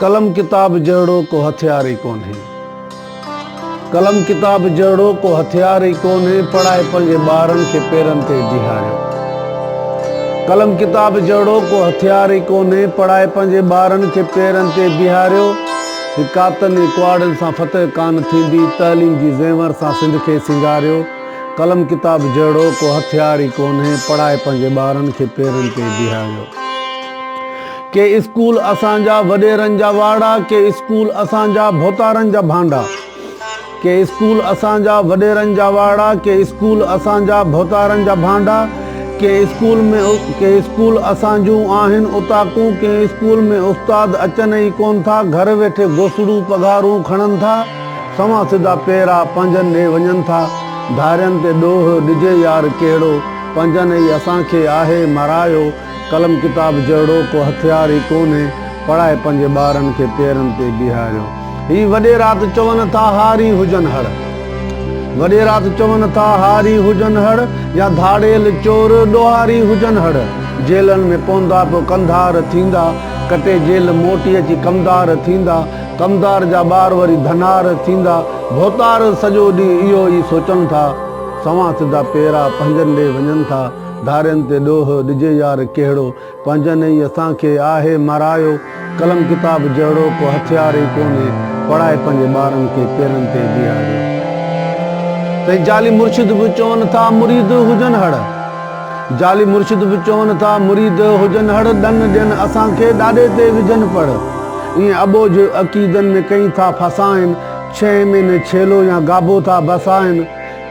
कलम किताब जहिड़ो को हथियार ई कोन्हे। कलम किताब जहिड़ो को हथियार ई कोन्हे, पढ़ाए पंहिंजे ॿारनि खे पेरनि ते बीहारियो। कलम किताब जहिड़ो को हथियार ई कोन्हे, पढ़ाए पंहिंजे ॿारनि खे पेरनि ते बीहारियो। कातनि कुआड़नि सां फतह कान थींदी, तइलीम जी ज़ेवर सां सिंध खे सिंगारियो। कलम किताब जहिड़ो को हथियार ई कोन्हे, पढ़ाए पंहिंजे ॿारनि खे पेरनि ते बीहारियो। के स्कूल असांजा वॾेरनि जा वाड़ा, के स्कूल असांजा भोतारनि जा भांडा। के स्कूल असांजा वॾेरनि जा वाड़ा, के स्कूल असांजा भोतारनि जा भांडा। के स्कूल असांजूं आहिनि उताकूं, के स्कूल में उस्ताद अचनि ई कोन था, घर वेठे गोसड़ूं पघारूं खणनि था। सवां सिधा पेरा पंजनि ॾे वञनि था, धारियनि ते ॾोह ॾिजे यार कहिड़ो, पंजनि ई असांखे आहे मरायो। कलम किताब जहिड़ो को हथियार ई कोन्हे, पढ़ाए पंहिंजे ॿारनि खे पेरनि ते बीहारियो। ही वॾे राति चवनि था हारी हुजनि हड़, वॾे राति चवनि था हारी हुजनि हड़, या धाड़ेल चोर ॾोहारी हुजनि हड़। जेलनि में पवंदा पोइ कंधार थींदा, कटे जेल मोटी अची कमदार थींदा। कमदार जा ॿार वरी धनार थींदा, भोतार सॼो ॾींहुं इहो ई सोचनि था। सवां सिधा पेरा पंजनि ॾे वञनि था, धारियनि ते ॾोह ॾिजे यार कहिड़ो, पंजनि ई असांखे आहे मरायो। कलम किताब जहिड़ो को हथियार ई कोन्हे, पढ़ाए पंहिंजे ॿारनि खे पेरनि ते बीहारियो। त जाली मुर्शिद बि चवनि था मुरीद हुजनि हड़, जाली मुर्शिद बि चवनि था मुरीद हुजनि हड़, ॾन ॾियनि असांखे ॾाॾे ते विझनि पढ़। ईअं अॿोझ अक़ीदनि में कई था फसाइनि, 6 महीने छेलो या गाबो था बसाइनि।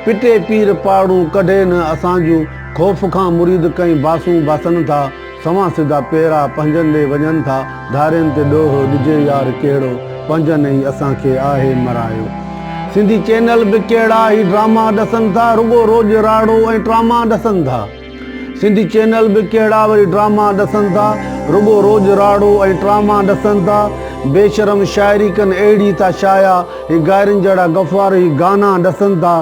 पिटे पीर पाड़ूं कढे न असांजूं, ख़ौफ़ खां मुरीद कई बासूं बासनि था। सवां सिधा पेरा पंजनि ॾे वञनि था, धारियनि ते ॾोह ॾिजे यार कहिड़ो, पंजनि ई असांखे आहे मरायो। सिंधी चैनल बि कहिड़ा ई ड्रामा ॾसनि था, रुॻो रोज़ राड़ो ऐं ड्रामा ॾसनि था। सिंधी चैनल बि कहिड़ा वरी ड्रामा ॾसनि था, रुॻो रोज़ राड़ो ऐं ड्रामा ॾसनि था। बेशरम शाइरी कनि अहिड़ी था शाया, ही गायरनि जहिड़ा गफ़ार ही गाना ॾसनि था।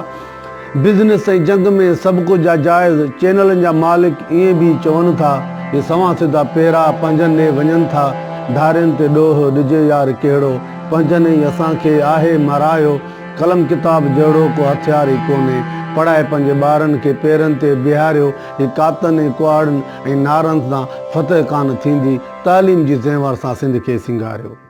बिज़नेस ऐं जंग में सभु कुझु आहे जाइज़, चैनलनि जा मालिक ईअं बि चवनि था। हे सवां सिधा पेरा पंजनि ॾे वञनि था, धारियनि ते ॾोह ॾिजे यार कहिड़ो, पंजनि ई असांखे आहे मरायो। कलम किताब जहिड़ो को हथियार ई कोन्हे, पढ़ाए पंहिंजे ॿारनि खे पेरनि ते बीहारियो। ही कातनि कुआड़नि ऐं नारनि सां फतह कान थींदी, तइलीम जी ज़ेवर सां सिंध खे सिंगारियो।